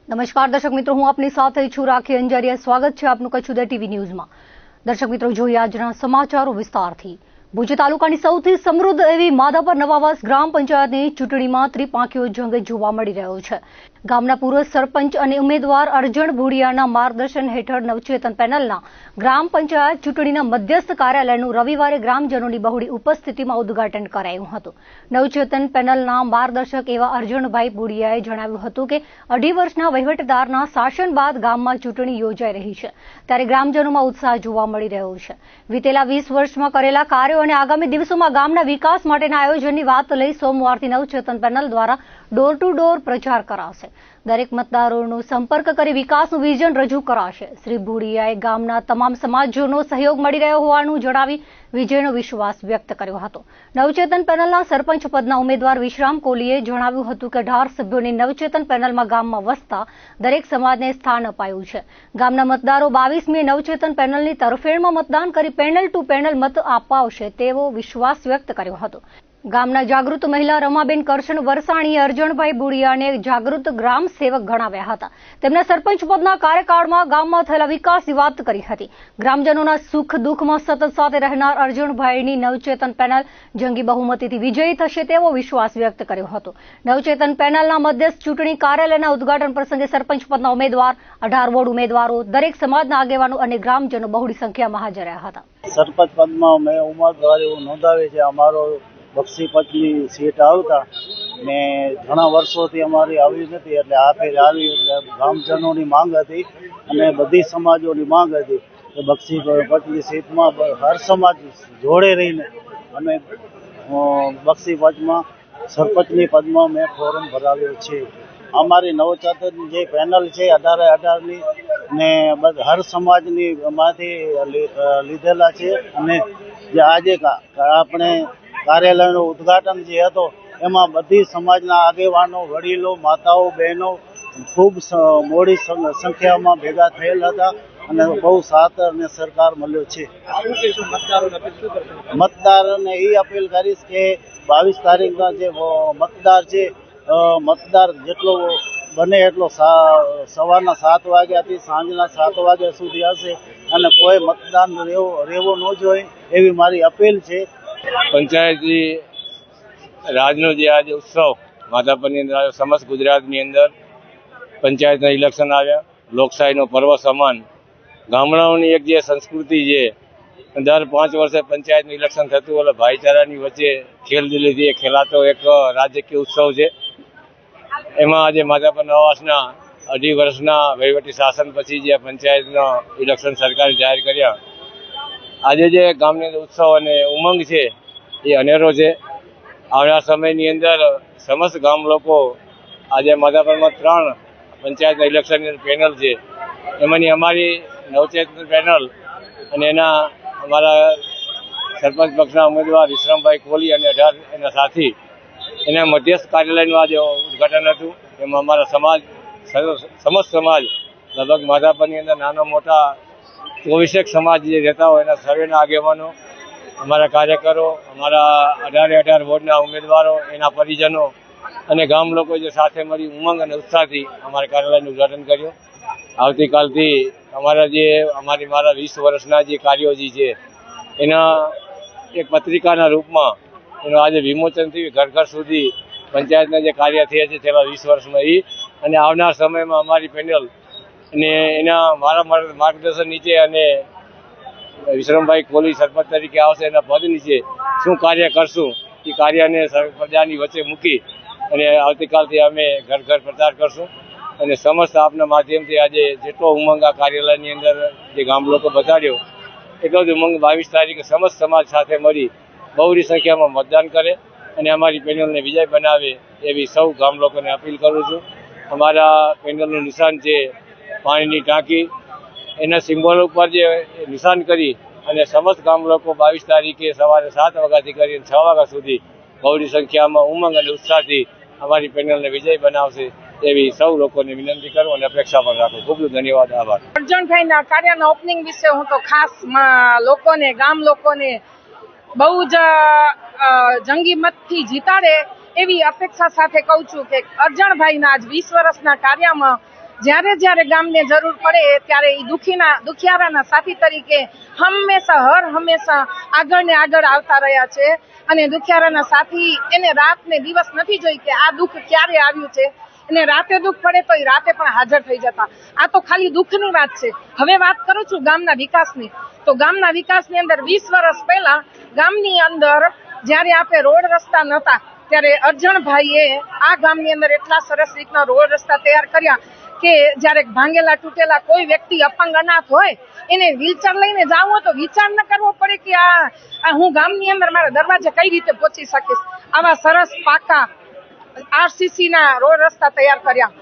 નમસ્કાર દર્શક મિત્રો, હું આપની સાથે છું રાખી અંજારિયા। સ્વાગત છે આપનું કચ્છ ઉદય ટીવી ન્યૂઝમાં। દર્શક મિત્રો, જોઈએ આજના સમાચારો વિસ્તારથી। ભુજ તાલુકાની સૌથી સમૃદ્ધ એવી માધાપર નવાવાસ ગ્રામ પંચાયતની ચૂંટણીમાં ત્રિપાંખીયો જંગ જોવા મળી રહ્યો છે। ગામના પૂર્વ સરપંચ અને ઉમેદવાર અરજણ ભુડિયાના માર્ગદર્શન હેઠળ નવચેતન પેનલના ગ્રામ પંચાયત ચૂંટણીના મધ્યસ્થ કાર્યાલયનું રવિવારે ગ્રામજનોની બહોળી ઉપસ્થિતિમાં ઉદ્ઘાટન કરાયું હતું। નવચેતન પેનલના માર્ગદર્શક એવા અરજણભાઈ ભુડિયાએ જણાવ્યું હતું કે 2.5 વર્ષના વહીવટદારના શાસન બાદ ગામમાં ચૂંટણી યોજાઈ રહી છે, ત્યારે ગ્રામજનોમાં ઉત્સાહ જોવા મળી રહ્યો છે। વિતેલા 20 વર્ષમાં કરેલા કાર્યો અને આગામી દિવસોમાં ગામના વિકાસ માટેના આયોજનની વાત લઈ સોમવારથી નવચેતન પેનલ દ્વારા ડોર ટુ ડોર પ્રચાર કરાશે। દરેક મતદારોનો સંપર્ક કરી વિકાસનું વિઝન રજૂ કરાશે। શ્રી ભુડિયાએ ગામના તમામ સમાજોનો સહયોગ મળી રહ્યો હોવાનું જણાવી વિજયનો વિશ્વાસ વ્યક્ત કર્યો હતો। નવચેતન પેનલના સરપંચ પદના ઉમેદવાર વિશ્રામ કોહલીએ જણાવ્યું હતું કે 18 સભ્યોની નવચેતન પેનલમાં ગામમાં વસતા દરેક સમાજને સ્થાન અપાયું છે। ગામના મતદારો 22મીએ નવચેતન પેનલની તરફેણમાં મતદાન કરી પેનલ ટુ પેનલ મત અપાવશે તેવો વિશ્વાસ વ્યક્ત કર્યો હતો। ગામના જાગૃત મહિલા રમાબેન કરશન વરસાણીએ અરજણભાઈ ભુડિયાને જાગૃત ગ્રામ સેવક ગણાવ્યા હતા। તેમના સરપંચ પદના કાર્યકાળમાં ગામમાં થયેલા વિકાસની વાત કરી હતી। ગ્રામજનોના સુખ દુઃખમાં સતત સાથે રહેનાર અરજણભાઈની નવચેતન પેનલ જંગી બહુમતીથી વિજયી થશે તેવો વિશ્વાસ વ્યક્ત કર્યો હતો। નવચેતન પેનલના મધ્યસ્થ ચૂંટણી કાર્યાલયના ઉદ્ઘાટન પ્રસંગે સરપંચ પદના ઉમેદવાર, 18 વોર્ડ ઉમેદવારો, દરેક સમાજના આગેવાનો અને ગ્રામજનો બહોળી સંખ્યામાં હાજર રહ્યા હતા। સરપંચ પદમાં મેં ઉમેદવારી નોંધાવી છે। અમારો બક્ષી પચની સીટ આવતા ને ઘણા વર્ષોથી અમારી આવી નથી, એટલે આ ફેર આવી એટલે ગામજનોની માંગ હતી અને બધી સમાજોની માંગ હતી કે બક્ષી પચની સીટમાં હર સમાજ જોડે રહીને અમે બક્ષી પચમાં સરપંચની પદમાં મેં ફોર્મ ભરાવ્યો છે। અમારી નવચેતન જે પેનલ છે 18ની ને હર સમાજની માંથી લીધેલા છે અને જે આજે આપણે કાર્યાલયનું ઉદ્ઘાટન જે હતો એમાં બધી સમાજના આગેવાનો, વડીલો, માતાઓ, બહેનો ખૂબ મોડી સંખ્યામાં ભેગા થયેલ હતા અને બહુ સાથ અને સરકાર મળ્યો છે। મતદારોને એ અપીલ કરીશ કે 22 તારીખના જે મતદાર છે, મતદાર જેટલો બને એટલો સવારના 7 વાગ્યાથી સાંજના 7 વાગ્યા સુધી હશે અને કોઈ મતદાન રહેવો ન જોઈએ એવી મારી અપીલ છે। પંચાયતી રાજનો જે આજે ઉત્સવ માધાપરની અંદર સમસ્ત ગુજરાતની અંદર પંચાયતના ઇલેક્શન આવ્યા, લોકશાહીનો પર્વ સમાન ગામડાઓની એક જે સંસ્કૃતિ છે, દર 5 વર્ષે પંચાયતનું ઇલેક્શન થતું એટલે ભાઈચારાની વચ્ચે ખેલદિલીથી ખેલાતો એક રાજકીય ઉત્સવ છે। એમાં આજે માધાપર નવાસના 2.5 વર્ષના વહીવટી શાસન પછી જે પંચાયતના ઇલેક્શન સરકારે જાહેર કર્યા, આજે જે ગામની અંદર ઉત્સવ અને ઉમંગ છે એ અનેરો છે। આવનાર સમયની અંદર સમસ્ત ગામ લોકો આજે માધાપરમાં 3 પંચાયતના ઇલેક્શનની પેનલ છે, એમાંની અમારી નવચેતન પેનલ અને અમારા સરપંચ પક્ષના ઉમેદવાર વિશ્રામભાઈ કોહલી અને 18 એના સાથી એના મધ્યસ્થ કાર્યાલયનું આજે ઉદ્ઘાટન હતું। એમાં અમારા સમાજ, સમસ્ત સમાજ લગભગ માધાપરની અંદર નાના મોટા 24 સમાજ જે રહેતા હોય એના સર્વેના આગેવાનો, અમારા કાર્યકરો, અમારા 18 વોર્ડના ઉમેદવારો, એના પરિજનો અને ગામ લોકો જે સાથે મળી ઉમંગ અને ઉત્સાહથી અમારા કાર્યાલયનું ઉદ્ઘાટન કર્યું। આવતીકાલથી મારા 20 વર્ષના જે કાર્યો જે છે એના એક પત્રિકાના રૂપમાં એનું આજે વિમોચન થયું। ઘર ઘર સુધી પંચાયતના જે કાર્ય થયા છે છેલ્લા 20 વર્ષમાં અને આવનાર સમયમાં અમારી પેનલ અને એના મારા માર્ગદર્શન નીચે અને વિશ્રામભાઈ કોહલી સરપંચ તરીકે આવશે એના પદ નીચે શું કાર્ય કરશું એ કાર્યને પ્રજાની વચ્ચે મૂકી અને આવતીકાલથી અમે ઘર ઘર પ્રચાર કરશું અને સમસ્ત આપના માધ્યમથી આજે જેટલો ઉમંગ આ કાર્યાલયની અંદર જે ગામ લોકો બતાડ્યો એટલો જ ઉમંગ 22 તારીખે સમસ્ત સમાજ સાથે મળી બહોળી સંખ્યામાં મતદાન કરે અને અમારી પેનલને વિજય બનાવે એવી સૌ ગામ લોકોને અપીલ કરું છું। અમારા પેનલનું નિશાન છે પાણીની ટાંકી, એના સિમ્બોલ ઉપર જે નિશાન કરી અને સમસ્ત ગામ લોકો 22 તારીખે સવારે 7 વાગ્યાથી કરીને 6 વાગ્યા સુધી બહોળી સંખ્યામાં ઉમંગ અને ઉત્સાહથી અમારી પેનલને વિજય બનાવશે એવી સૌ લોકોને વિનંતી કરું અને અપેક્ષા પણ રાખું। ખૂબ ખૂબ ધન્યવાદ, આભાર। અરજણભાઈના કાર્યના ઓપનિંગ વિશે હું તો ખાસ લોકોને, ગામ લોકોને બહુ જ જંગી મતથી જીતાડે એવી અપેક્ષા સાથે કહું છું કે અરજણભાઈના આજ 20 વર્ષના કાર્યમાં જ્યારે જ્યારે ગામને જરૂર પડે ત્યારે એ દુખિયારાના સાથી તરીકે હંમેશા આગળ ને આગળ આવતા રહ્યા છે. અને દુખિયારાના સાથી એને રાત ને દિવસ નથી જોઈ કે આ દુઃખ ક્યારે આવ્યું છે. એને રાતે દુઃખ પડે તો એ રાતે પણ હાજર થઈ જતા. આ તો ખાલી દુઃખની વાત છે. હવે વાત કરું છું ગામના વિકાસની. તો ગામના વિકાસની અંદર 20 વર્ષ પહેલા ગામની અંદર જ્યારે આપણે રોડ રસ્તા નહોતા ત્યારે અરજણભાઈએ આ ગામની અંદર એટલા સરસ રીતના રોડ રસ્તા તૈયાર કર્યા કે જ્યારે ભાંગેલા તૂટેલા કોઈ વ્યક્તિ અપંગ અનાથ હોય એને વ્હીલચેર લઈને જાવું હોય તો વિચાર ન કરવો પડે કે આ હું ગામની અંદર મારા દરવાજે કઈ રીતે પહોંચી શકીશ. આવા સરસ પાકા RCC ના રોડ રસ્તા તૈયાર કર્યા.